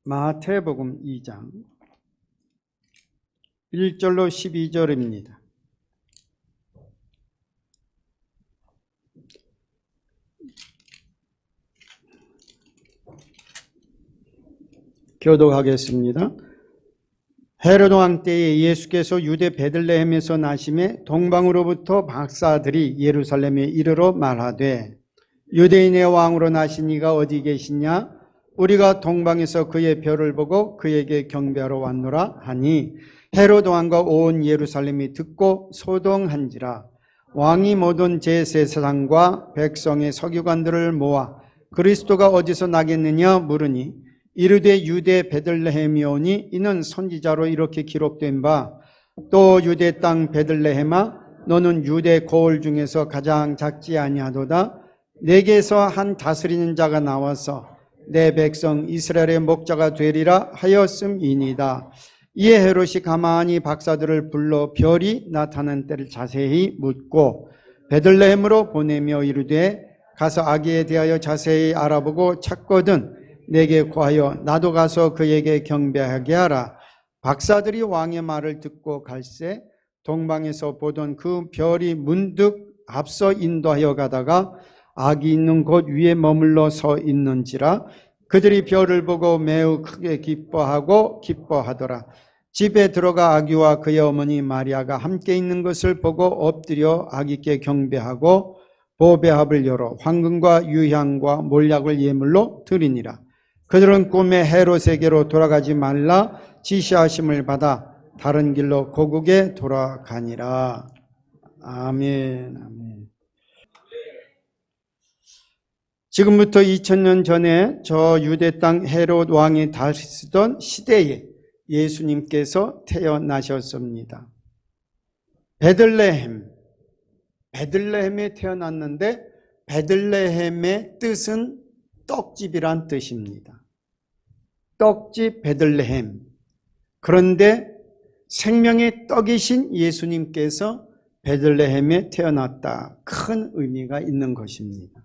마태복음 2장 1절로 12절입니다. 교독하겠습니다. 헤롯 왕 때에 예수께서 유대 베들레헴에서 나심에 동방으로부터 박사들이 예루살렘에 이르러 말하되 유대인의 왕으로 나신 이가 어디 계시냐? 우리가 동방에서 그의 별을 보고 그에게 경배하러 왔노라 하니 헤롯 왕과 온 예루살렘이 듣고 소동한지라. 왕이 모든 제사장과 백성의 서기관들을 모아 그리스도가 어디서 나겠느냐 물으니 이르되 유대 베들레헴이오니 이는 선지자로 이렇게 기록된 바 또 유대 땅 베들레헴아 너는 유대 고을 중에서 가장 작지 아니하도다. 내게서 한 다스리는 자가 나와서 내 백성 이스라엘의 목자가 되리라 하였음이니이다. 이에 헤롯이 가만히 박사들을 불러 별이 나타난 때를 자세히 묻고 베들레헴으로 보내며 이르되 가서 아기에 대하여 자세히 알아보고 찾거든 내게 구하여 나도 가서 그에게 경배하게 하라. 박사들이 왕의 말을 듣고 갈새 동방에서 보던 그 별이 문득 앞서 인도하여 가다가 아기 있는 곳 위에 머물러 서 있는지라. 그들이 별을 보고 매우 크게 기뻐하더라. 집에 들어가 아기와 그의 어머니 마리아가 함께 있는 것을 보고 엎드려 아기께 경배하고 보배합을 열어 황금과 유향과 몰약을 예물로 드리니라. 그들은 꿈에 헤롯에게로 돌아가지 말라 지시하심을 받아 다른 길로 고국에 돌아가니라. 아멘. 아멘. 지금부터 2000년 전에 저 유대 땅 헤롯 왕이 다스리던 시대에 예수님께서 태어나셨습니다. 베들레헴에 태어났는데 베들레헴의 뜻은 떡집이란 뜻입니다. 떡집 베들레헴. 그런데 생명의 떡이신 예수님께서 베들레헴에 태어났다. 큰 의미가 있는 것입니다.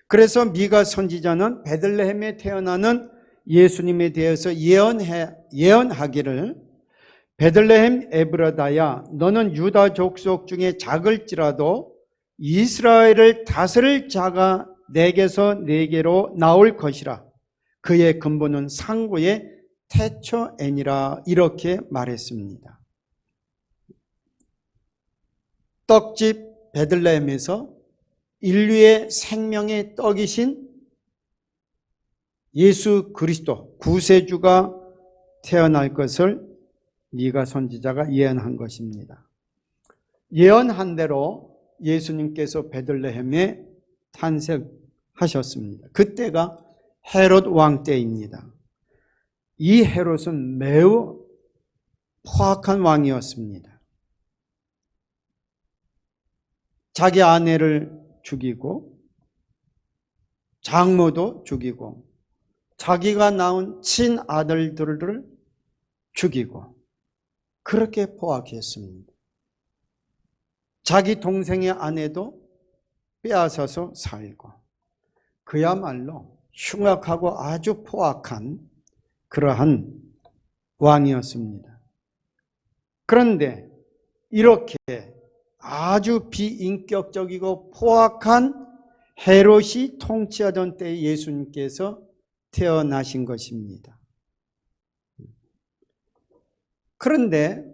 그래서 미가 선지자는 베들레헴에 태어나는 예수님에 대해서 예언하기를 베들레헴 에브라다야 너는 유다 족속 중에 작을지라도 이스라엘을 다스릴 자가 내게서 네게로 나올 것이라. 그의 근본은 상고의 태초애니라 이렇게 말했습니다. 떡집 베들레헴에서 인류의 생명의 떡이신 예수 그리스도 구세주가 태어날 것을 미가 선지자가 예언한 것입니다. 예언한 대로 예수님께서 베들레헴에 탄생하셨습니다. 그때가 헤롯 왕 때입니다. 이 헤롯은 매우 포악한 왕이었습니다. 자기 아내를 죽이고 장모도 죽이고 자기가 낳은 친아들들을 죽이고 그렇게 포악했습니다. 자기 동생의 아내도 빼앗아서 살고 그야말로 흉악하고 아주 포악한 그러한 왕이었습니다. 그런데 이렇게 아주 비인격적이고 포악한 헤롯이 통치하던 때에 예수님께서 태어나신 것입니다. 그런데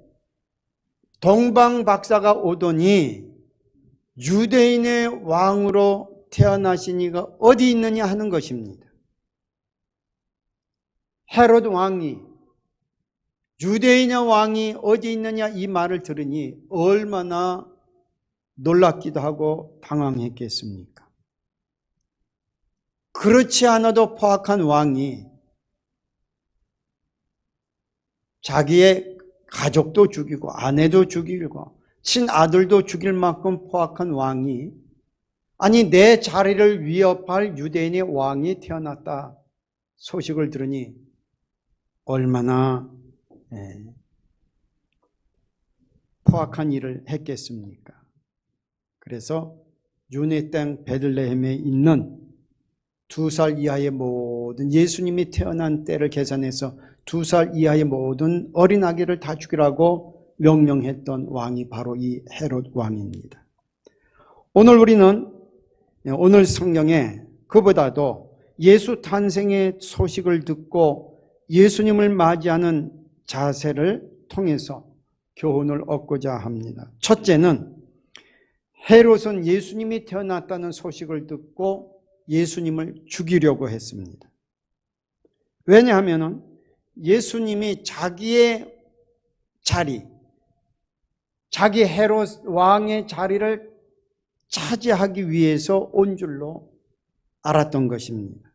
동방 박사가 오더니 유대인의 왕으로 태어나신 이가 어디 있느냐 하는 것입니다. 헤롯 왕이 유대인의 왕이 어디 있느냐 이 말을 들으니 얼마나 놀랍기도 하고 당황했겠습니까? 그렇지 않아도 포악한 왕이 자기의 가족도 죽이고 아내도 죽이고 친아들도 죽일 만큼 포악한 왕이 아니 내 자리를 위협할 유대인의 왕이 태어났다 소식을 들으니 얼마나 포악한 일을 했겠습니까? 그래서 유대 땅 베들레헴에 있는 2살 이하의 모든, 예수님이 태어난 때를 계산해서 2살 이하의 모든 어린아기를 다 죽이라고 명령했던 왕이 바로 이 헤롯 왕입니다. 오늘 우리는 오늘 성경에 그보다도 예수 탄생의 소식을 듣고 예수님을 맞이하는 자세를 통해서 교훈을 얻고자 합니다. 첫째는 헤롯은 예수님이 태어났다는 소식을 듣고 예수님을 죽이려고 했습니다. 왜냐하면 예수님이 자기의 자리, 자기 헤롯 왕의 자리를 차지하기 위해서 온 줄로 알았던 것입니다.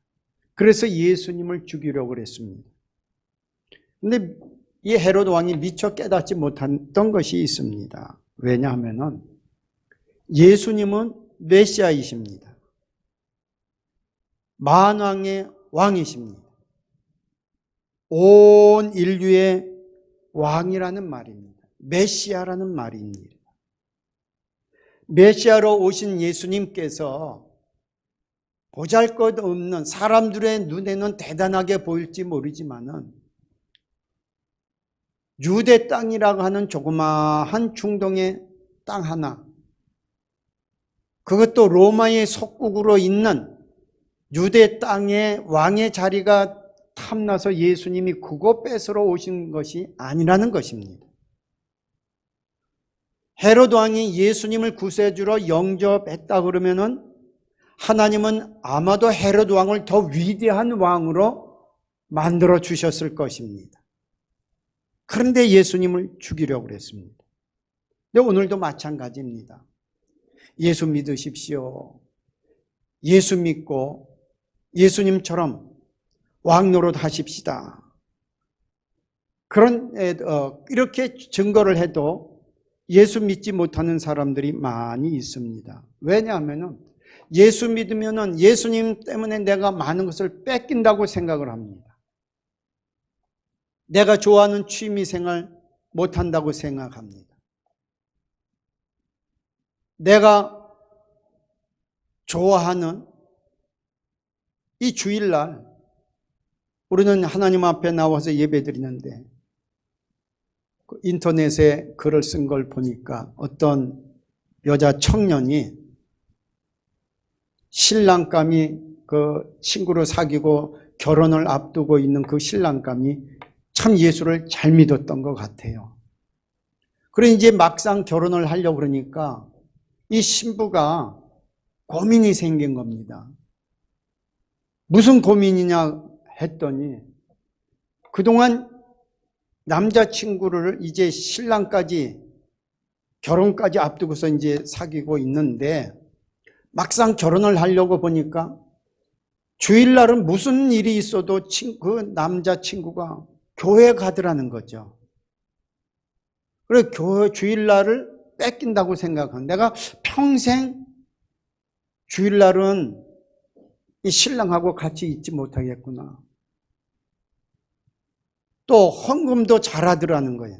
그래서 예수님을 죽이려고 했습니다. 그런데 이 헤롯 왕이 미처 깨닫지 못했던 것이 있습니다. 왜냐하면 예수님은 메시아이십니다. 만왕의 왕이십니다. 온 인류의 왕이라는 말입니다. 메시아라는 말입니다. 메시아로 오신 예수님께서 보잘것없는, 사람들의 눈에는 대단하게 보일지 모르지만은 유대 땅이라고 하는 조그마한 중동의 땅 하나, 그것도 로마의 속국으로 있는 유대 땅의 왕의 자리가 탐나서 예수님이 그거 뺏으러 오신 것이 아니라는 것입니다. 헤롯 왕이 예수님을 구세주로 영접했다 그러면은 하나님은 아마도 헤롯 왕을 더 위대한 왕으로 만들어 주셨을 것입니다. 그런데 예수님을 죽이려고 했습니다. 근데 오늘도 마찬가지입니다. 예수 믿으십시오. 예수 믿고 예수님처럼 왕 노릇 하십시다. 이렇게 증거를 해도 예수 믿지 못하는 사람들이 많이 있습니다. 왜냐하면 예수 믿으면 예수님 때문에 내가 많은 것을 뺏긴다고 생각을 합니다. 내가 좋아하는 취미생활 못한다고 생각합니다. 내가 좋아하는 이 주일날 우리는 하나님 앞에 나와서 예배드리는데 인터넷에 글을 쓴 걸 보니까 어떤 여자 청년이 신랑감이 그 친구를 사귀고 결혼을 앞두고 있는 그 신랑감이 참 예수를 잘 믿었던 것 같아요. 그래 이제 막상 결혼을 하려고 그러니까 이 신부가 고민이 생긴 겁니다. 무슨 고민이냐 했더니 그동안 남자친구를 이제 신랑까지 결혼까지 앞두고서 이제 사귀고 있는데 막상 결혼을 하려고 보니까 주일날은 무슨 일이 있어도 그 남자친구가 교회 가더라는 거죠. 그래 주일날을 뺏긴다고 생각한, 내가 평생 주일날은 이 신랑하고 같이 있지 못하겠구나. 또 헌금도 잘하더라는 거예요.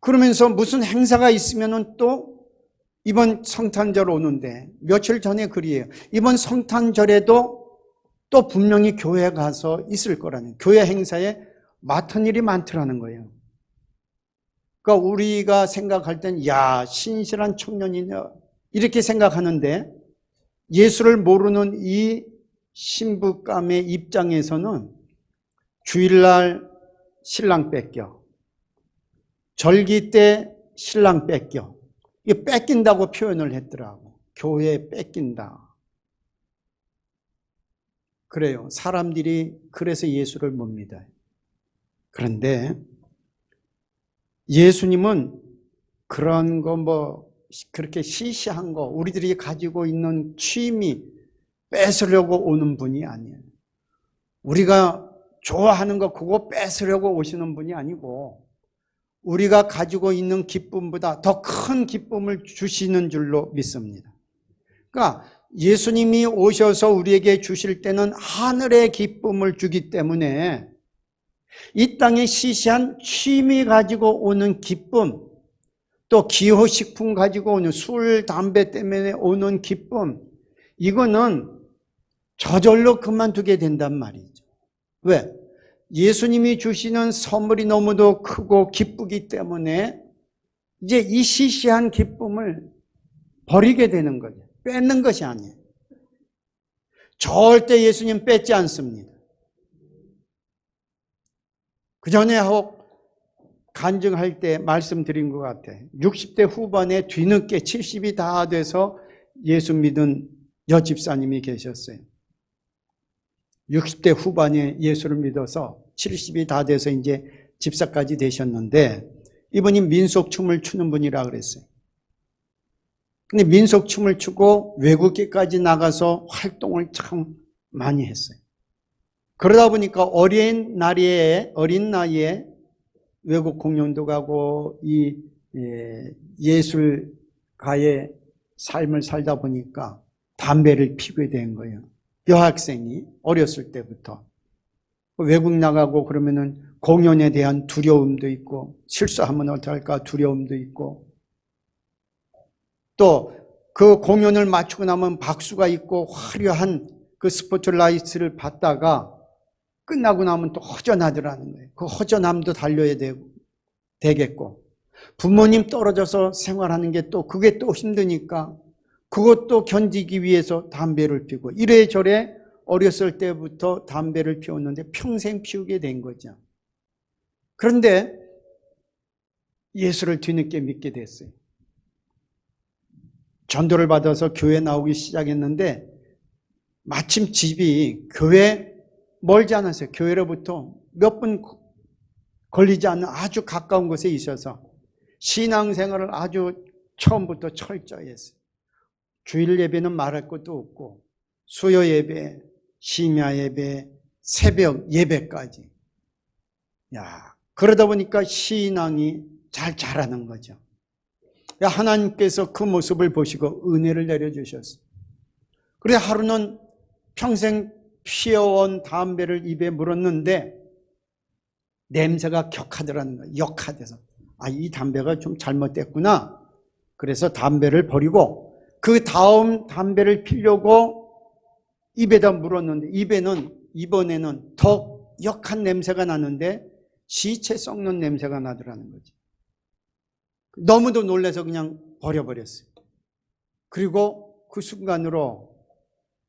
그러면서 무슨 행사가 있으면은 또 이번 성탄절 오는데 며칠 전에 글이에요. 이번 성탄절에도 또 분명히 교회 가서 있을 거라는, 교회 행사에 맡은 일이 많더라는 거예요. 그러니까 우리가 생각할 땐 야, 신실한 청년이냐 이렇게 생각하는데 예수를 모르는 이 신부감의 입장에서는 주일날 신랑 뺏겨, 절기 때 신랑 뺏겨, 이게 뺏긴다고 표현을 했더라고. 교회 뺏긴다. 그래요. 사람들이 그래서 예수를 못 믿어요. 그런데 예수님은 그런 거 그렇게 시시한 거, 우리들이 가지고 있는 취미 뺏으려고 오는 분이 아니에요. 우리가 좋아하는 거 그거 뺏으려고 오시는 분이 아니고 우리가 가지고 있는 기쁨보다 더 큰 기쁨을 주시는 줄로 믿습니다. 그러니까 예수님이 오셔서 우리에게 주실 때는 하늘의 기쁨을 주기 때문에 이 땅에 시시한 취미 가지고 오는 기쁨, 또 기호식품 가지고 오는 술, 담배 때문에 오는 기쁨, 이거는 저절로 그만두게 된단 말이죠. 왜? 예수님이 주시는 선물이 너무도 크고 기쁘기 때문에 이제 이 시시한 기쁨을 버리게 되는 거죠. 뺏는 것이 아니에요. 절대 예수님 뺏지 않습니다. 그 전에 간증할 때 말씀드린 것 같아. 60대 후반에 뒤늦게 70이 다 돼서 예수 믿은 여집사님이 계셨어요. 60대 후반에 예수를 믿어서 70이 다 돼서 이제 집사까지 되셨는데 이분이 민속춤을 추는 분이라 그랬어요. 근데 민속춤을 추고 외국에까지 나가서 활동을 참 많이 했어요. 그러다 보니까 어린 나이에 외국 공연도 가고 이 예술가의 삶을 살다 보니까 담배를 피게 된 거예요. 여학생이 어렸을 때부터 외국 나가고 그러면은 공연에 대한 두려움도 있고 실수하면 어떡할까 두려움도 있고 또 그 공연을 마치고 나면 박수가 있고 화려한 그 스포트라이트를 받다가 끝나고 나면 또 허전하더라는 거예요. 그 허전함도 달려야 되겠고 부모님 떨어져서 생활하는 게 또 그게 또 힘드니까 그것도 견디기 위해서 담배를 피우고 이래저래 어렸을 때부터 담배를 피웠는데 평생 피우게 된 거죠. 그런데 예수를 뒤늦게 믿게 됐어요. 전도를 받아서 교회 나오기 시작했는데 마침 집이 교회 멀지 않았어요. 교회로부터 몇 분 걸리지 않는 아주 가까운 곳에 있어서 신앙생활을 아주 처음부터 철저히 했어요. 주일 예배는 말할 것도 없고 수요 예배, 심야 예배, 새벽 예배까지. 그러다 보니까 신앙이 잘 자라는 거죠. 하나님께서 그 모습을 보시고 은혜를 내려주셨어요. 그래 하루는 평생 피워온 담배를 입에 물었는데 냄새가 격하더라는 거예요. 역하대서. 이 담배가 좀 잘못됐구나. 그래서 담배를 버리고 그 다음 담배를 피려고 입에다 물었는데 이번에는 더 역한 냄새가 나는데 시체 썩는 냄새가 나더라는 거지. 너무도 놀라서 그냥 버려버렸어요. 그리고 그 순간으로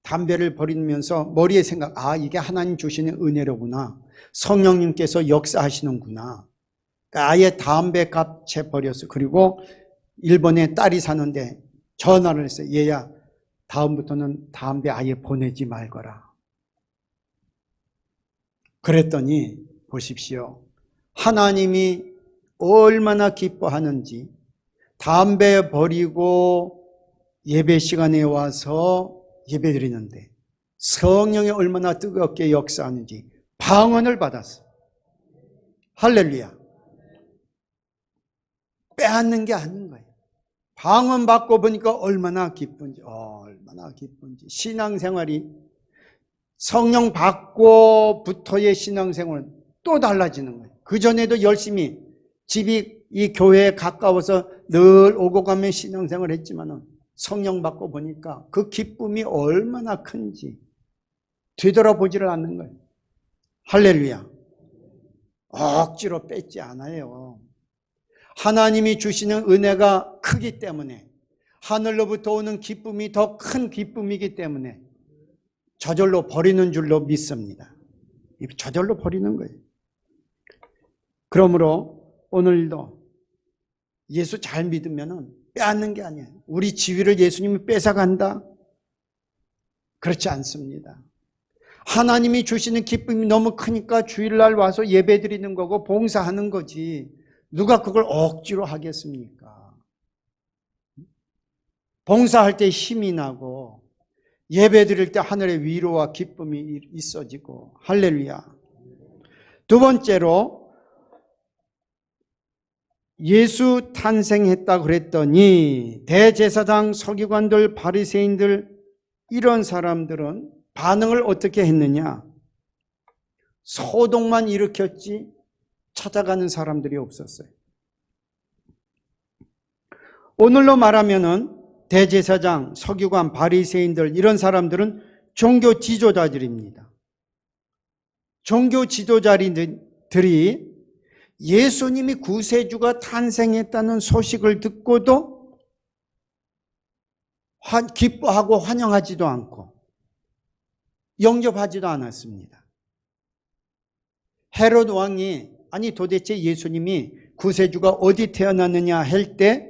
담배를 버리면서 머리에 생각, 이게 하나님 주시는 은혜로구나. 성령님께서 역사하시는구나. 아예 담배 값에 버렸어요. 그리고 일본에 딸이 사는데 전화를 했어요. 얘야, 다음부터는 담배 아예 보내지 말거라. 그랬더니 보십시오. 하나님이 얼마나 기뻐하는지 담배 버리고 예배 시간에 와서 예배 드리는데 성령이 얼마나 뜨겁게 역사하는지 방언을 받았어. 할렐루야. 빼앗는 게 아닌 거예요. 방언 받고 보니까 얼마나 기쁜지. 신앙생활이 성령 받고부터의 신앙생활은 또 달라지는 거예요. 그전에도 열심히 집이 이 교회에 가까워서 늘 오고 가면 신앙생활을 했지만 성령 받고 보니까 그 기쁨이 얼마나 큰지 되돌아보지를 않는 거예요. 할렐루야. 억지로 뺏지 않아요. 하나님이 주시는 은혜가 크기 때문에 하늘로부터 오는 기쁨이 더 큰 기쁨이기 때문에 저절로 버리는 줄로 믿습니다. 저절로 버리는 거예요. 그러므로 오늘도 예수 잘 믿으면 빼앗는 게 아니에요. 우리 지위를 예수님이 뺏어간다? 그렇지 않습니다. 하나님이 주시는 기쁨이 너무 크니까 주일날 와서 예배 드리는 거고 봉사하는 거지. 누가 그걸 억지로 하겠습니까? 봉사할 때 힘이 나고 예배 드릴 때 하늘의 위로와 기쁨이 있어지고. 할렐루야. 두 번째로 예수 탄생했다고 그랬더니 대제사장, 서기관들, 바리새인들 이런 사람들은 반응을 어떻게 했느냐? 소동만 일으켰지 찾아가는 사람들이 없었어요. 오늘로 말하면은 대제사장, 서기관, 바리새인들 이런 사람들은 종교 지도자들입니다. 종교 지도자들이 예수님이 구세주가 탄생했다는 소식을 듣고도 기뻐하고 환영하지도 않고 영접하지도 않았습니다. 헤롯 왕이 아니 도대체 예수님이 구세주가 어디 태어났느냐 할 때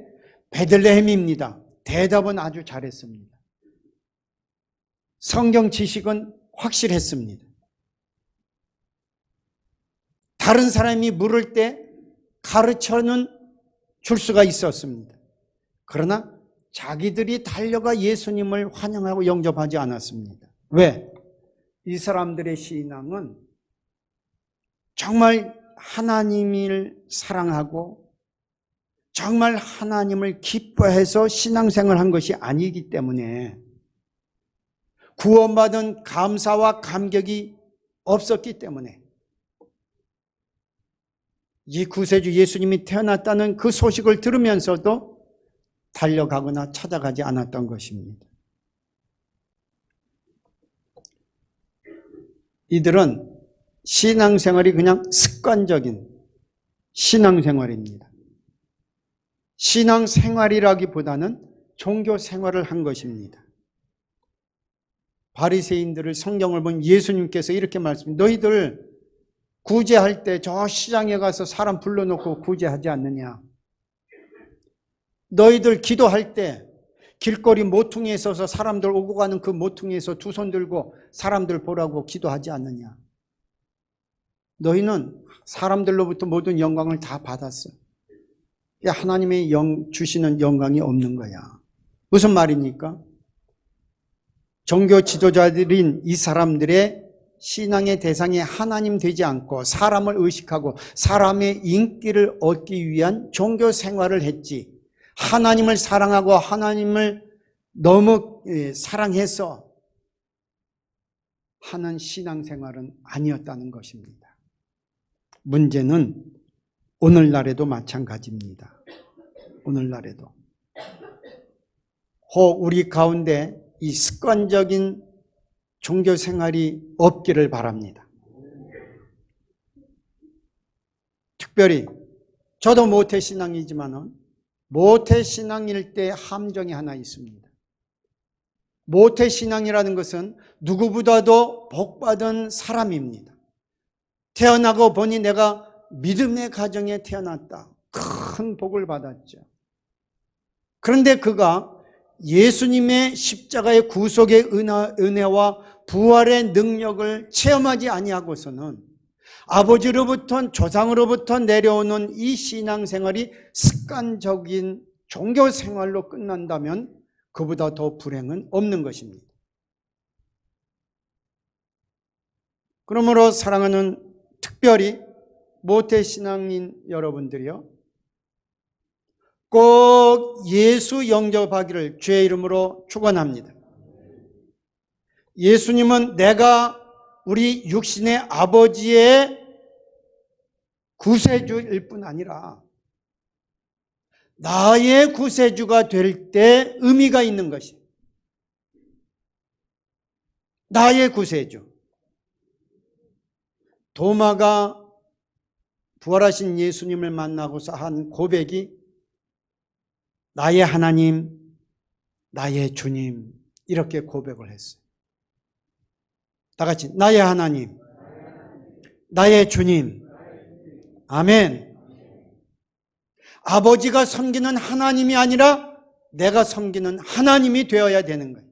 베들레헴입니다. 대답은 아주 잘했습니다. 성경 지식은 확실했습니다. 다른 사람이 물을 때 가르쳐는 줄 수가 있었습니다. 그러나 자기들이 달려가 예수님을 환영하고 영접하지 않았습니다. 왜? 이 사람들의 신앙은 정말 하나님을 사랑하고 정말 하나님을 기뻐해서 신앙생활을 한 것이 아니기 때문에 구원받은 감사와 감격이 없었기 때문에 이 구세주 예수님이 태어났다는 그 소식을 들으면서도 달려가거나 찾아가지 않았던 것입니다. 이들은 신앙생활이 그냥 습관적인 신앙생활입니다. 신앙생활이라기보다는 종교생활을 한 것입니다. 바리새인들을 성경을 본 예수님께서 이렇게 말씀합니다. 너희들 구제할 때 저 시장에 가서 사람 불러놓고 구제하지 않느냐? 너희들 기도할 때 길거리 모퉁이에 서서 사람들 오고 가는 그 모퉁이에서 두 손 들고 사람들 보라고 기도하지 않느냐? 너희는 사람들로부터 모든 영광을 다 받았어. 하나님의 주시는 영광이 없는 거야. 무슨 말입니까? 종교 지도자들인 이 사람들의 신앙의 대상이 하나님 되지 않고 사람을 의식하고 사람의 인기를 얻기 위한 종교 생활을 했지, 하나님을 사랑하고 하나님을 너무 사랑해서 하는 신앙생활은 아니었다는 것입니다. 문제는 오늘날에도 마찬가지입니다. 오늘날에도 혹 우리 가운데 이 습관적인 종교 생활이 없기를 바랍니다. 특별히 저도 모태신앙이지만은 모태신앙일 때 함정이 하나 있습니다. 모태신앙이라는 것은 누구보다도 복받은 사람입니다. 태어나고 보니 내가 믿음의 가정에 태어났다. 큰 복을 받았죠. 그런데 그가 예수님의 십자가의 구속의 은혜와 부활의 능력을 체험하지 아니하고서는 아버지로부터 조상으로부터 내려오는 이 신앙생활이 습관적인 종교생활로 끝난다면 그보다 더 불행은 없는 것입니다. 그러므로 사랑하는 특별히 모태신앙인 여러분들이요, 꼭 예수 영접하기를 주의 이름으로 축원합니다. 예수님은 내가 우리 육신의 아버지의 구세주일 뿐 아니라 나의 구세주가 될 때 의미가 있는 것이, 나의 구세주. 도마가 부활하신 예수님을 만나고서 한 고백이 나의 하나님, 나의 주님, 이렇게 고백을 했어요. 다 같이 나의 하나님, 나의 주님. 아멘. 아버지가 섬기는 하나님이 아니라 내가 섬기는 하나님이 되어야 되는 거예요.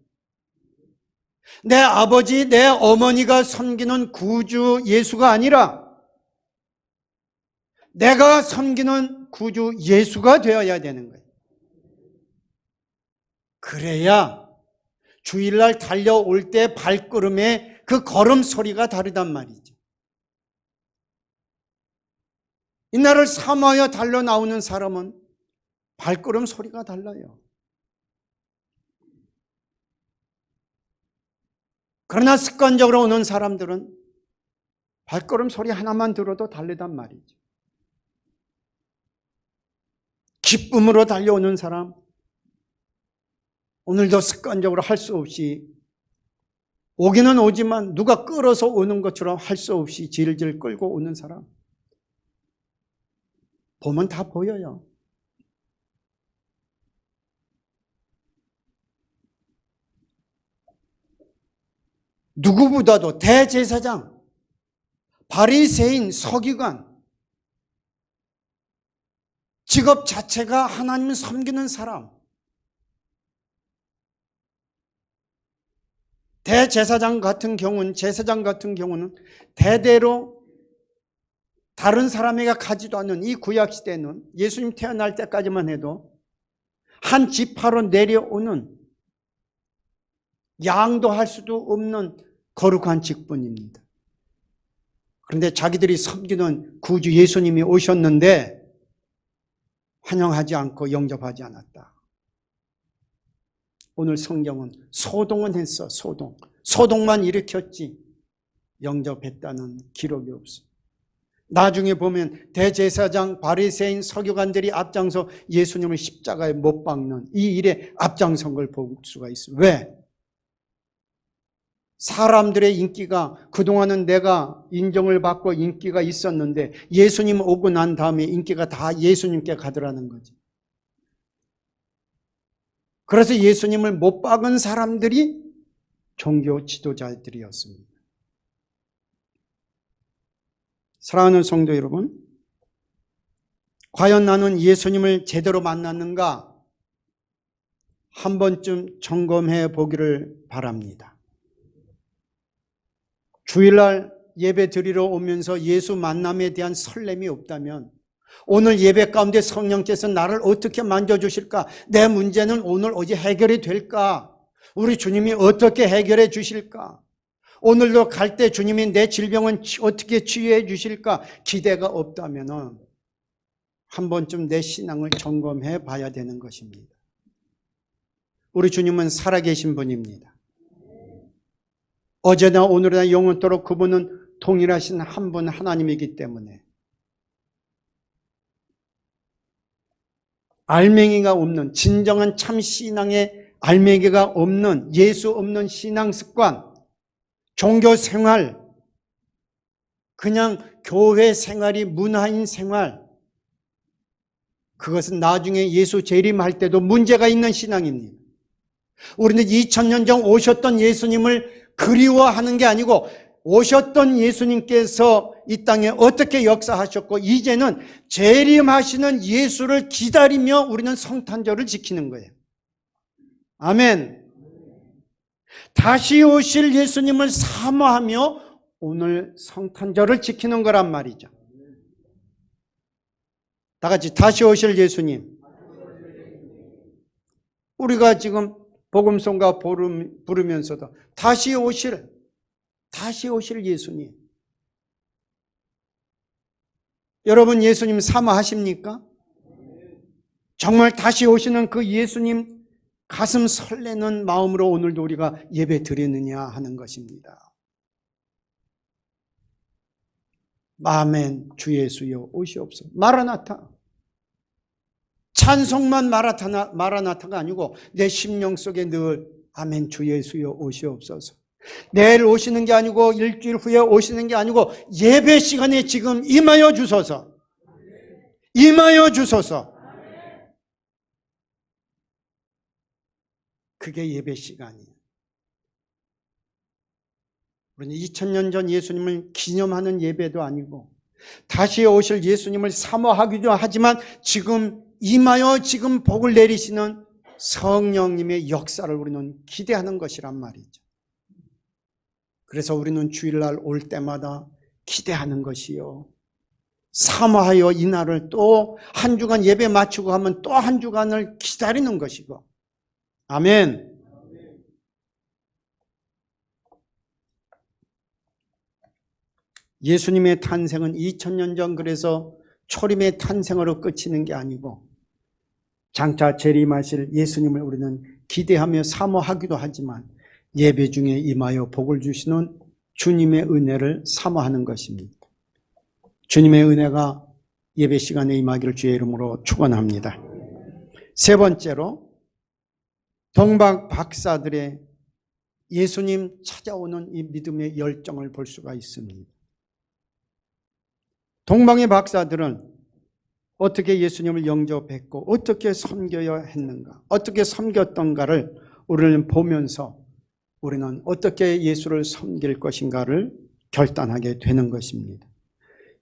내 아버지, 내 어머니가 섬기는 구주 예수가 아니라 내가 섬기는 구주 예수가 되어야 되는 거예요. 그래야 주일날 달려올 때 발걸음에 그 걸음 소리가 다르단 말이죠. 이날을 사모하여 달려 나오는 사람은 발걸음 소리가 달라요. 그러나 습관적으로 오는 사람들은 발걸음 소리 하나만 들어도 다르단 말이죠. 기쁨으로 달려오는 사람, 오늘도 습관적으로 할 수 없이 오기는 오지만 누가 끌어서 오는 것처럼 할 수 없이 질질 끌고 오는 사람 보면 다 보여요. 누구보다도 대제사장, 바리새인, 서기관 직업 자체가 하나님을 섬기는 사람, 제사장 같은 경우는 대대로 다른 사람에게 가지도 않는 이 구약시대는 예수님 태어날 때까지만 해도 한 지파로 내려오는 양도 할 수도 없는 거룩한 직분입니다. 그런데 자기들이 섬기는 구주 예수님이 오셨는데 환영하지 않고 영접하지 않았다. 오늘 성경은 소동은 했어. 소동만 일으켰지 영접했다는 기록이 없어. 나중에 보면 대제사장, 바리새인, 서기관들이 앞장서 예수님을 십자가에 못 박는 이 일에 앞장선 걸 볼 수가 있어요. 왜? 사람들의 인기가 그동안은 내가 인정을 받고 인기가 있었는데 예수님 오고 난 다음에 인기가 다 예수님께 가더라는 거지. 그래서 예수님을 못 박은 사람들이 종교 지도자들이었습니다. 사랑하는 성도 여러분, 과연 나는 예수님을 제대로 만났는가? 한 번쯤 점검해 보기를 바랍니다. 주일날 예배 드리러 오면서 예수 만남에 대한 설렘이 없다면 오늘 예배 가운데 성령께서 나를 어떻게 만져주실까? 내 문제는 오늘 어디 해결이 될까? 우리 주님이 어떻게 해결해 주실까? 오늘도 갈 때 주님이 내 질병은 어떻게 치유해 주실까? 기대가 없다면 한 번쯤 내 신앙을 점검해 봐야 되는 것입니다. 우리 주님은 살아계신 분입니다. 어제나 오늘이나 영원토록 그분은 동일하신 한 분 하나님이기 때문에 알맹이가 없는, 진정한 참 신앙의 알맹이가 없는, 예수 없는 신앙 습관, 종교 생활, 그냥 교회 생활이 문화인 생활, 그것은 나중에 예수 재림할 때도 문제가 있는 신앙입니다. 우리는 2000년 전 오셨던 예수님을 그리워하는 게 아니고 오셨던 예수님께서 이 땅에 어떻게 역사하셨고 이제는 재림하시는 예수를 기다리며 우리는 성탄절을 지키는 거예요. 아멘. 다시 오실 예수님을 사모하며 오늘 성탄절을 지키는 거란 말이죠. 다 같이 다시 오실 예수님. 우리가 지금 복음송가 부르면서도 다시 오실 예수님. 여러분 예수님 사모하십니까? 정말 다시 오시는 그 예수님 가슴 설레는 마음으로 오늘도 우리가 예배 드리느냐 하는 것입니다. 아멘. 주 예수여 오시옵소서. 마라나타. 찬송만 마라나타가 아니고 내 심령 속에 늘 아멘 주 예수여 오시옵소서. 내일 오시는 게 아니고 일주일 후에 오시는 게 아니고 예배 시간에 지금 임하여 주소서. 임하여 주소서. 그게 예배 시간이에요. 우리는 2000년 전 예수님을 기념하는 예배도 아니고 다시 오실 예수님을 사모하기도 하지만 지금 임하여 지금 복을 내리시는 성령님의 역사를 우리는 기대하는 것이란 말이죠. 그래서 우리는 주일날 올 때마다 기대하는 것이요. 사모하여 이 날을 또 한 주간 예배 마치고 하면 또 한 주간을 기다리는 것이고. 아멘. 예수님의 탄생은 2000년 전 그래서 초림의 탄생으로 끝이는 게 아니고 장차 재림하실 예수님을 우리는 기대하며 사모하기도 하지만 예배 중에 임하여 복을 주시는 주님의 은혜를 사모하는 것입니다. 주님의 은혜가 예배 시간에 임하기를 주의 이름으로 축원합니다. 세 번째로 동방 박사들의 예수님 찾아오는 이 믿음의 열정을 볼 수가 있습니다. 동방의 박사들은 어떻게 예수님을 영접했고 어떻게 섬겨야 했는가, 어떻게 섬겼던가를 우리는 보면서 우리는 어떻게 예수를 섬길 것인가를 결단하게 되는 것입니다.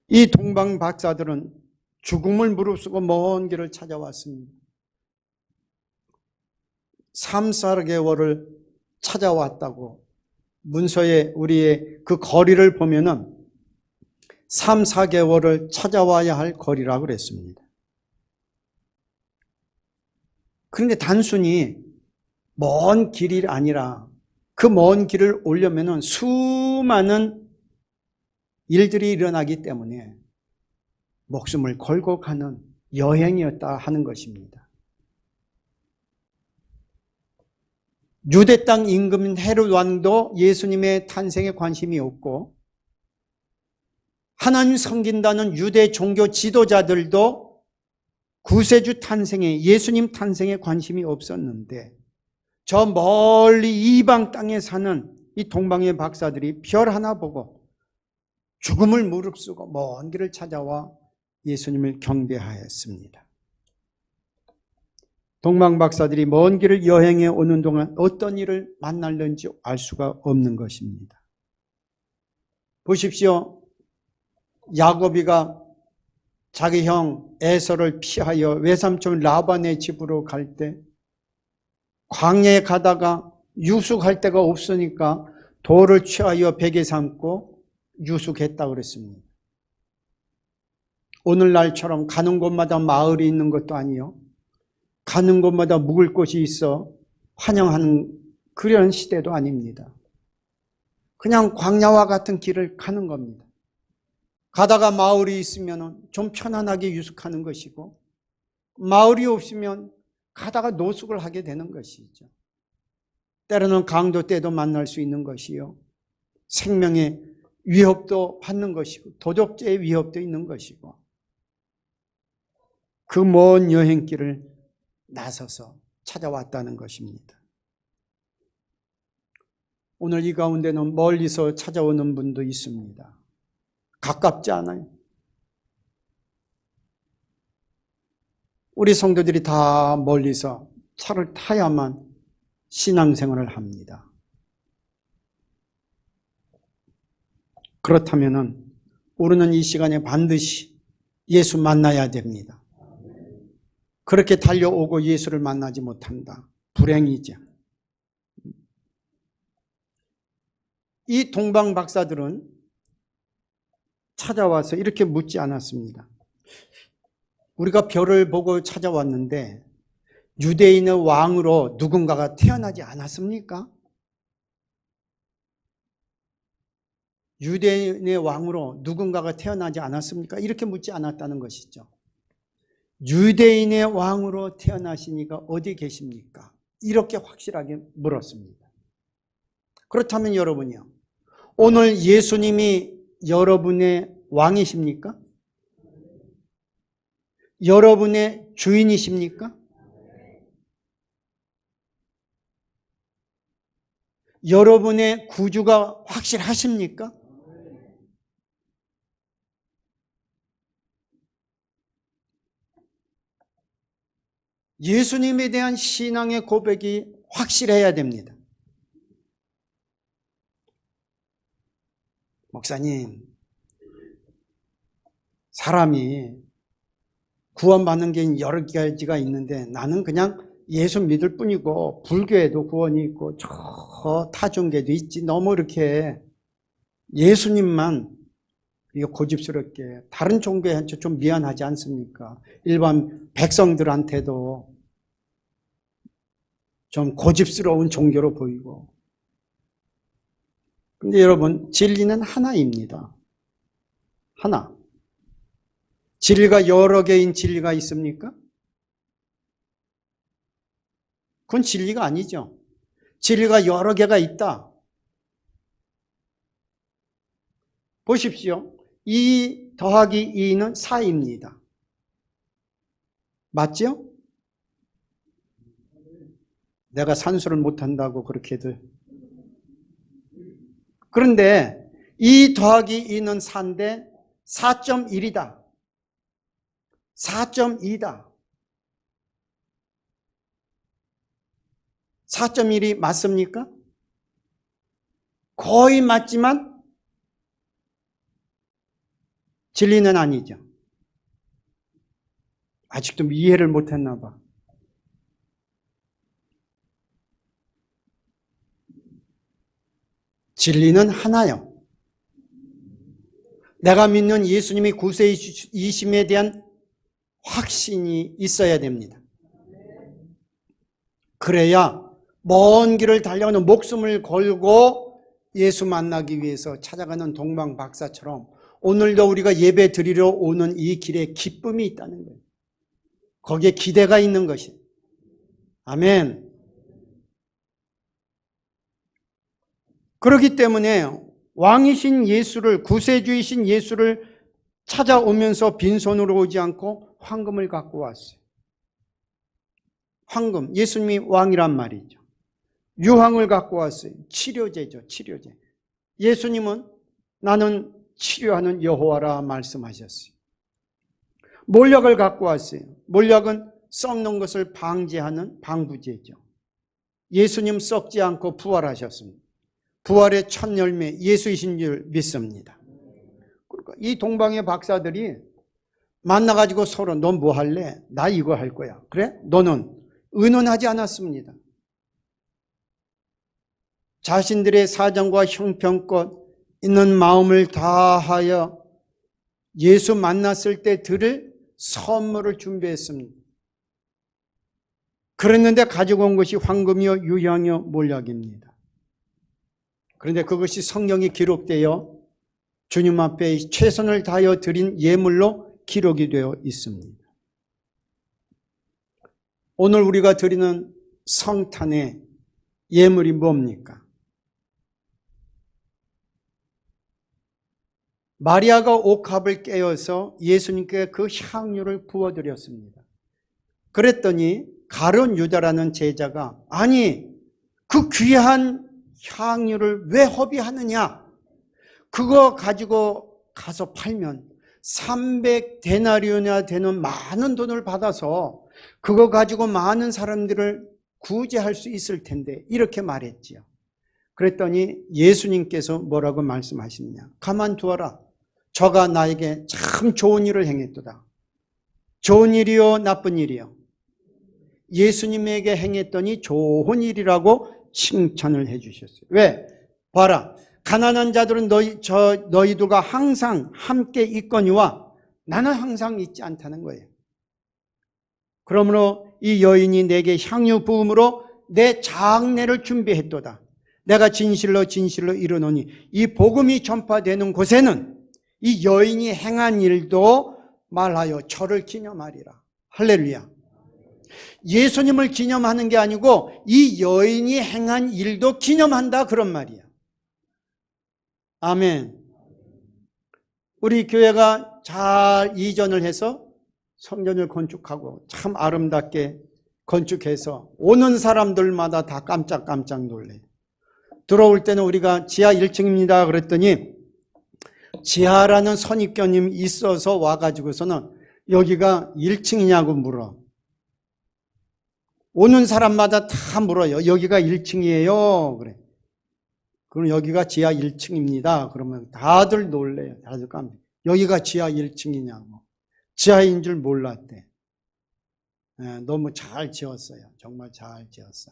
이 동방 박사들은 죽음을 무릅쓰고 먼 길을 찾아왔습니다. 3, 4개월을 찾아왔다고 문서에 우리의 그 거리를 보면은 3, 4개월을 찾아와야 할 거리라고 그랬습니다. 그런데 단순히 먼 길이 아니라 그 먼 길을 오려면은 수많은 일들이 일어나기 때문에 목숨을 걸고 가는 여행이었다 하는 것입니다. 유대 땅 임금인 헤롯 왕도 예수님의 탄생에 관심이 없고 하나님 섬긴다는 유대 종교 지도자들도 구세주 탄생에, 예수님 탄생에 관심이 없었는데 저 멀리 이방 땅에 사는 이 동방의 박사들이 별 하나 보고 죽음을 무릅쓰고 먼 길을 찾아와 예수님을 경배하였습니다. 동방 박사들이 먼 길을 여행해 오는 동안 어떤 일을 만날는지 알 수가 없는 것입니다. 보십시오. 야곱이가 자기 형 에서를 피하여 외삼촌 라반의 집으로 갈 때 광야에 가다가 유숙할 데가 없으니까 돌을 취하여 베개 삼고 유숙했다고 그랬습니다. 오늘날처럼 가는 곳마다 마을이 있는 것도 아니요, 가는 곳마다 묵을 곳이 있어 환영하는 그런 시대도 아닙니다. 그냥 광야와 같은 길을 가는 겁니다. 가다가 마을이 있으면 좀 편안하게 유숙하는 것이고 마을이 없으면 가다가 노숙을 하게 되는 것이죠. 때로는 강도 때도 만날 수 있는 것이요, 생명의 위협도 받는 것이고 도적죄의 위협도 있는 것이고 그 먼 여행길을 나서서 찾아왔다는 것입니다. 오늘 이 가운데는 멀리서 찾아오는 분도 있습니다. 가깝지 않아요. 우리 성도들이 다 멀리서 차를 타야만 신앙생활을 합니다. 그렇다면 우리는 이 시간에 반드시 예수 만나야 됩니다. 그렇게 달려오고 예수를 만나지 못한다, 불행이죠. 이 동방 박사들은 찾아와서 이렇게 묻지 않았습니다. 우리가 별을 보고 찾아왔는데 유대인의 왕으로 누군가가 태어나지 않았습니까? 유대인의 왕으로 누군가가 태어나지 않았습니까? 이렇게 묻지 않았다는 것이죠. 유대인의 왕으로 태어나시니까 어디 계십니까? 이렇게 확실하게 물었습니다. 그렇다면 여러분이요, 오늘 예수님이 여러분의 왕이십니까? 여러분의 주인이십니까? 여러분의 구주가 확실하십니까? 예수님에 대한 신앙의 고백이 확실해야 됩니다. 목사님, 사람이 구원받는 게 여러 가지가 있는데 나는 그냥 예수 믿을 뿐이고 불교에도 구원이 있고 저 타종교도 있지, 너무 이렇게 예수님만 고집스럽게, 다른 종교한테 좀 미안하지 않습니까? 일반 백성들한테도 좀 고집스러운 종교로 보이고. 근데 여러분, 진리는 하나입니다. 하나. 진리가 여러 개인 진리가 있습니까? 그건 진리가 아니죠. 진리가 여러 개가 있다. 보십시오. 2 더하기 2는 4입니다. 맞죠? 내가 산수를 못한다고 그렇게들. 그런데 이 더하기 2는 4인데 4.1이다. 4.2다. 4.1이 맞습니까? 거의 맞지만 진리는 아니죠. 아직도 이해를 못했나 봐. 진리는 하나요. 내가 믿는 예수님이 구세이심에 대한 확신이 있어야 됩니다. 그래야 먼 길을 달려가는 목숨을 걸고 예수 만나기 위해서 찾아가는 동방 박사처럼 오늘도 우리가 예배 드리러 오는 이 길에 기쁨이 있다는 거예요. 거기에 기대가 있는 것이. 아멘. 그렇기 때문에 왕이신 예수를, 구세주이신 예수를 찾아오면서 빈손으로 오지 않고 황금을 갖고 왔어요. 황금, 예수님이 왕이란 말이죠. 유황을 갖고 왔어요. 치료제죠, 치료제. 예수님은 나는 치료하는 여호와라 말씀하셨어요. 몰약을 갖고 왔어요. 몰약은 썩는 것을 방지하는 방부제죠. 예수님 썩지 않고 부활하셨습니다. 부활의 첫 열매 예수이신 줄 믿습니다. 그러니까 이 동방의 박사들이 만나가지고 서로 너 뭐 할래? 나 이거 할 거야. 그래? 너는? 의논하지 않았습니다. 자신들의 사정과 형편껏 있는 마음을 다하여 예수 만났을 때 들을 선물을 준비했습니다. 그랬는데 가지고 온 것이 황금이요 유향이요 몰약입니다. 그런데 그것이 성경에 기록되어 주님 앞에 최선을 다하여 드린 예물로 기록이 되어 있습니다. 오늘 우리가 드리는 성탄의 예물이 뭡니까? 마리아가 옥합을 깨어서 예수님께 그 향유를 부어드렸습니다. 그랬더니 가룟 유다라는 제자가 아니 그 귀한 향유를 왜 허비하느냐? 그거 가지고 가서 팔면 300데나리온이나 되는 많은 돈을 받아서 그거 가지고 많은 사람들을 구제할 수 있을 텐데 이렇게 말했지요. 그랬더니 예수님께서 뭐라고 말씀하시느냐? 가만두어라. 저가 나에게 참 좋은 일을 행했도다. 좋은 일이요 나쁜 일이요? 예수님에게 행했더니 좋은 일이라고 칭찬을 해 주셨어요. 왜? 봐라. 가난한 자들은 너희들과 항상 함께 있거니와 나는 항상 있지 않다는 거예요. 그러므로 이 여인이 내게 향유 부음으로 내 장례를 준비했도다. 내가 진실로 진실로 이르노니 이 복음이 전파되는 곳에는 이 여인이 행한 일도 말하여 저를 기념하리라. 할렐루야. 예수님을 기념하는 게 아니고 이 여인이 행한 일도 기념한다 그런 말이야. 아멘. 우리 교회가 잘 이전을 해서 성전을 건축하고 참 아름답게 건축해서 오는 사람들마다 다 깜짝깜짝 놀래요. 들어올 때는 우리가 지하 1층입니다 그랬더니 지하라는 선입견이 있어서 와가지고서는 여기가 1층이냐고 물어. 오는 사람마다 다 물어요. 여기가 1층이에요. 그래. 그럼 여기가 지하 1층입니다. 그러면 다들 놀래요. 다들 깜짝. 여기가 지하 1층이냐고. 지하인 줄 몰랐대. 너무 잘 지었어요. 정말 잘 지었어.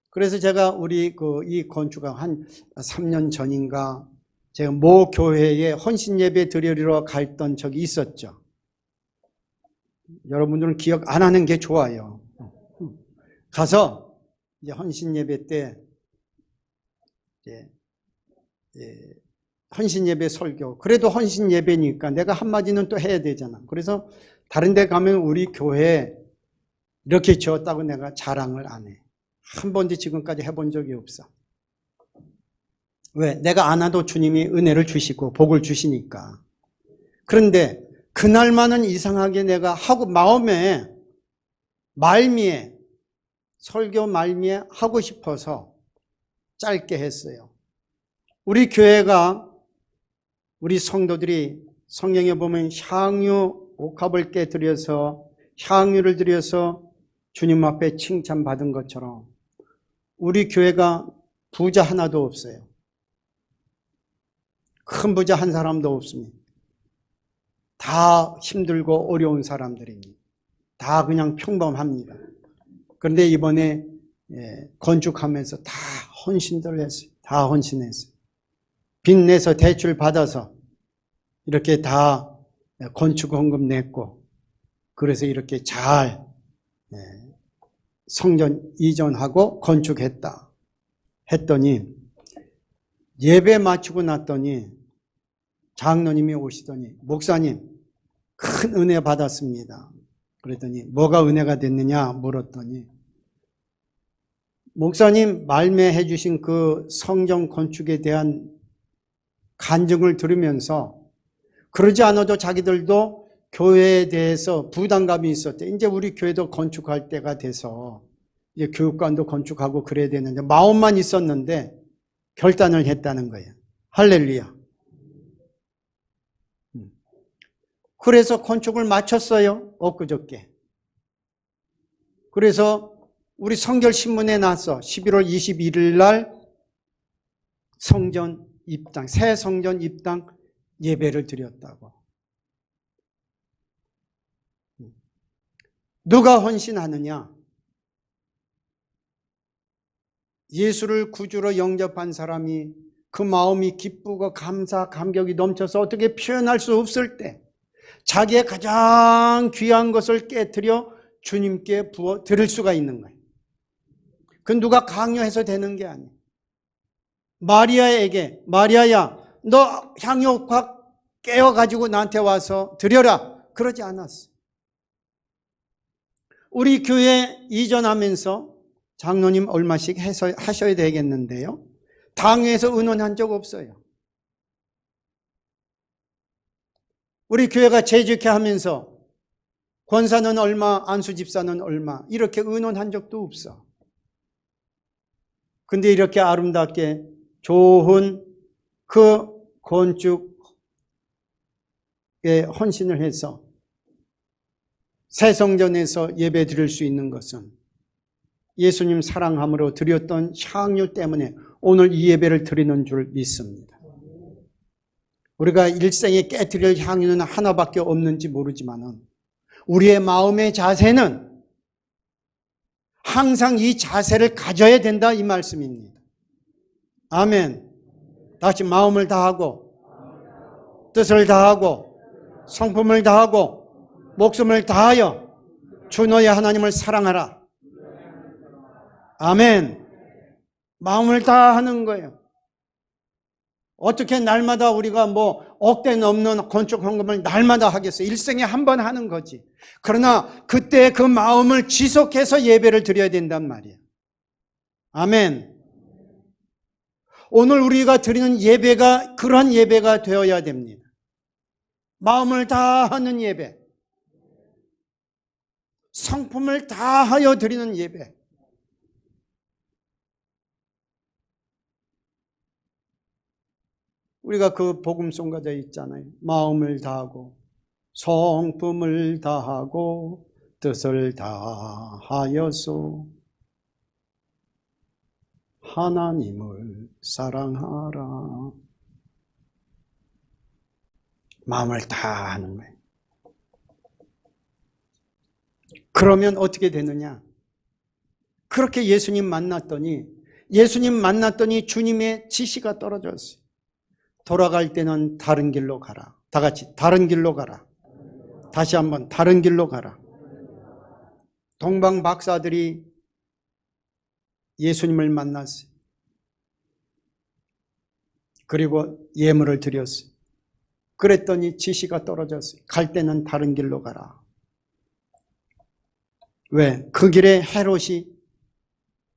그래서 제가 우리 이 건축가 한 3년 전인가 제가 모 교회에 헌신 예배 드리러 갔던 적이 있었죠. 여러분들은 기억 안 하는 게 좋아요. 가서 이제 헌신 예배 때 헌신 예배 설교. 그래도 헌신 예배니까 내가 한마디는 또 해야 되잖아. 그래서 다른 데 가면 우리 교회 이렇게 지었다고 내가 자랑을 안 해. 한 번도 지금까지 해본 적이 없어. 왜? 내가 안 와도 주님이 은혜를 주시고 복을 주시니까. 그런데 그날만은 이상하게 내가 하고 마음에 말미에 설교 말미에 하고 싶어서 짧게 했어요. 우리 교회가, 우리 성도들이 성경에 보면 향유 옥합을 깨뜨려서 향유를 드려서 주님 앞에 칭찬받은 것처럼 우리 교회가 부자 하나도 없어요. 큰 부자 한 사람도 없습니다. 다 힘들고 어려운 사람들입니다. 다 그냥 평범합니다. 그런데 이번에 건축하면서 다 헌신들 했어요. 다 헌신했어요. 빚내서 대출 받아서 이렇게 다 건축헌금 냈고, 그래서 이렇게 잘 성전 이전하고 건축했다 했더니, 예배 마치고 났더니 장로님이 오시더니, 목사님 큰 은혜 받았습니다. 그랬더니 뭐가 은혜가 됐느냐 물었더니, 목사님 말매해 주신 그 성전 건축에 대한 간증을 들으면서 그러지 않아도 자기들도 교회에 대해서 부담감이 있었대. 이제 우리 교회도 건축할 때가 돼서 이제 교육관도 건축하고 그래야 되는데 마음만 있었는데 결단을 했다는 거예요. 할렐루야. 그래서 건축을 마쳤어요. 엊그저께. 그래서 우리 성결신문에 나서 11월 21일 날 성전 입당, 새 성전 입당 예배를 드렸다고. 누가 헌신하느냐? 예수를 구주로 영접한 사람이 그 마음이 기쁘고 감사, 감격이 넘쳐서 어떻게 표현할 수 없을 때 자기의 가장 귀한 것을 깨트려 주님께 부어 드릴 수가 있는 거예요. 그건 누가 강요해서 되는 게 아니에요. 마리아에게, 마리아야, 너 향유 확 깨어가지고 나한테 와서 드려라. 그러지 않았어. 우리 교회 이전하면서 장로님 얼마씩 하셔야 되겠는데요. 당회에서 의논한 적 없어요. 우리 교회가 재직해 하면서 권사는 얼마, 안수 집사는 얼마 이렇게 의논한 적도 없어. 근데 이렇게 아름답게 좋은 그 건축에 헌신을 해서 새 성전에서 예배 드릴 수 있는 것은 예수님 사랑함으로 드렸던 향유 때문에 오늘 이 예배를 드리는 줄 믿습니다. 우리가 일생에 깨뜨릴 향유는 하나밖에 없는지 모르지만은 우리의 마음의 자세는 항상 이 자세를 가져야 된다 이 말씀입니다. 아멘. 다시 마음을 다하고 뜻을 다하고 성품을 다하고 목숨을 다하여 주 너의 하나님을 사랑하라. 아멘. 마음을 다하는 거예요. 어떻게 날마다 우리가 뭐 억대 넘는 건축 헌금을 날마다 하겠어요? 일생에 한 번 하는 거지. 그러나 그때 그 마음을 지속해서 예배를 드려야 된단 말이에요. 아멘. 오늘 우리가 드리는 예배가 그런 예배가 되어야 됩니다. 마음을 다하는 예배, 성품을 다하여 드리는 예배. 우리가 그 복음송가자 있잖아요. 마음을 다하고 성품을 다하고 뜻을 다하여서 하나님을 사랑하라. 마음을 다하는 거예요. 그러면 어떻게 되느냐? 그렇게 예수님 만났더니 주님의 지시가 떨어졌어요. 돌아갈 때는 다른 길로 가라. 다 같이 다른 길로 가라. 다시 한번 다른 길로 가라. 동방 박사들이 예수님을 만났어요. 그리고 예물을 드렸어요. 그랬더니 지시가 떨어졌어요. 갈 때는 다른 길로 가라. 왜? 그 길에 헤롯이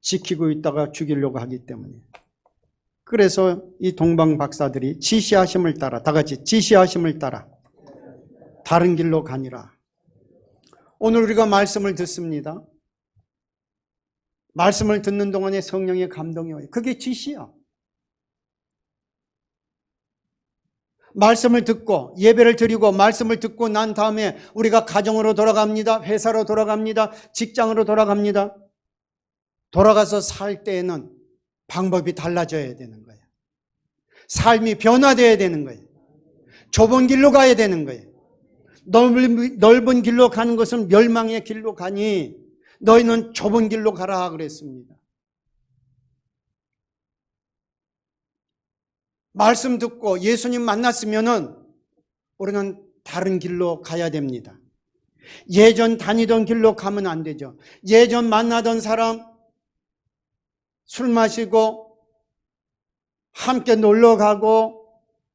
지키고 있다가 죽이려고 하기 때문에. 그래서 이 동방 박사들이 지시하심을 따라, 다 같이 지시하심을 따라 다른 길로 가니라. 오늘 우리가 말씀을 듣습니다. 말씀을 듣는 동안에 성령의 감동이 와요. 그게 지시야. 말씀을 듣고 예배를 드리고 말씀을 듣고 난 다음에 우리가 가정으로 돌아갑니다. 회사로 돌아갑니다. 직장으로 돌아갑니다. 돌아가서 살 때에는 방법이 달라져야 되는 거예요. 삶이 변화되어야 되는 거예요. 좁은 길로 가야 되는 거예요. 넓은 길로 가는 것은 멸망의 길로 가니 너희는 좁은 길로 가라 그랬습니다. 말씀 듣고 예수님 만났으면은 우리는 다른 길로 가야 됩니다. 예전 다니던 길로 가면 안 되죠. 예전 만나던 사람, 술 마시고 함께 놀러 가고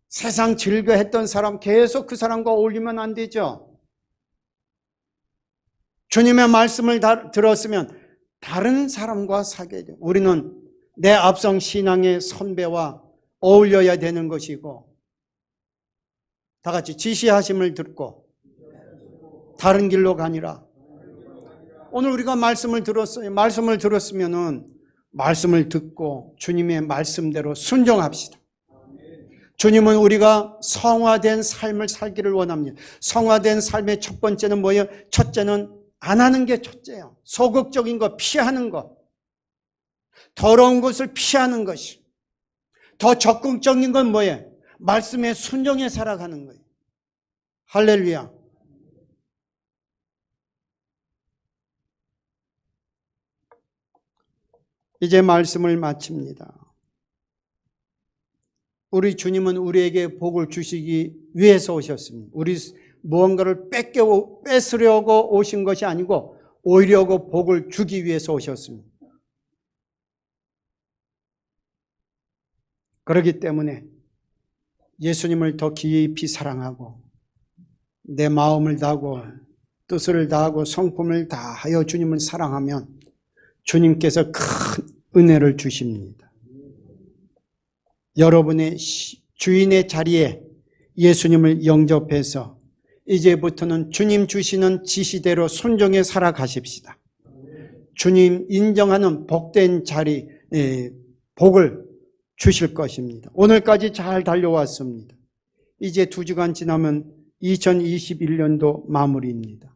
세상 즐겨 했던 사람 계속 그 사람과 어울리면 안 되죠. 주님의 말씀을 들었으면 다른 사람과 사귀어야 돼요. 우리는 내 앞선 신앙의 선배와 어울려야 되는 것이고 다 같이 지시하심을 듣고 다른 길로 가니라. 오늘 우리가 말씀을 들었어요. 말씀을 들었으면은 말씀을 듣고 주님의 말씀대로 순종합시다. 주님은 우리가 성화된 삶을 살기를 원합니다. 성화된 삶의 첫 번째는 뭐예요? 첫째는 안 하는 게 첫째예요. 소극적인 거 피하는 것. 더러운 것을 피하는 것이. 더 적극적인 건 뭐예요? 말씀에 순종해 살아가는 거예요. 할렐루야. 이제 말씀을 마칩니다. 우리 주님은 우리에게 복을 주시기 위해서 오셨습니다. 우리 무언가를 뺏으려고 오신 것이 아니고 오히려 복을 주기 위해서 오셨습니다. 그렇기 때문에 예수님을 더 깊이 사랑하고 내 마음을 다하고 뜻을 다하고 성품을 다하여 주님을 사랑하면 주님께서 큰 은혜를 주십니다. 여러분의 주인의 자리에 예수님을 영접해서 이제부터는 주님 주시는 지시대로 순종해 살아가십시다. 주님 인정하는 복된 자리, 복을 주실 것입니다. 오늘까지 잘 달려왔습니다. 이제 2주간 지나면 2021년도 마무리입니다.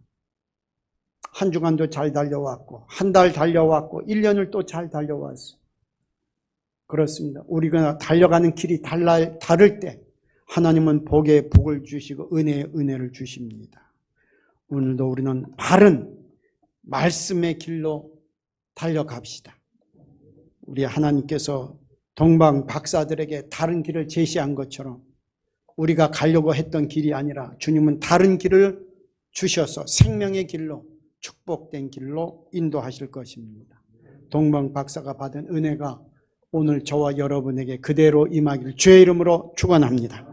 한 주간도 잘 달려왔고 한 달 달려왔고 1년을 또 잘 달려왔어요. 그렇습니다. 우리가 달려가는 길이 다를 때 하나님은 복에 복을 주시고 은혜에 은혜를 주십니다. 오늘도 우리는 바른 말씀의 길로 달려갑시다. 우리 하나님께서 동방 박사들에게 다른 길을 제시한 것처럼 우리가 가려고 했던 길이 아니라 주님은 다른 길을 주셔서 생명의 길로 축복된 길로 인도하실 것입니다. 동방 박사가 받은 은혜가 오늘 저와 여러분에게 그대로 임하기를 주의 이름으로 축원합니다.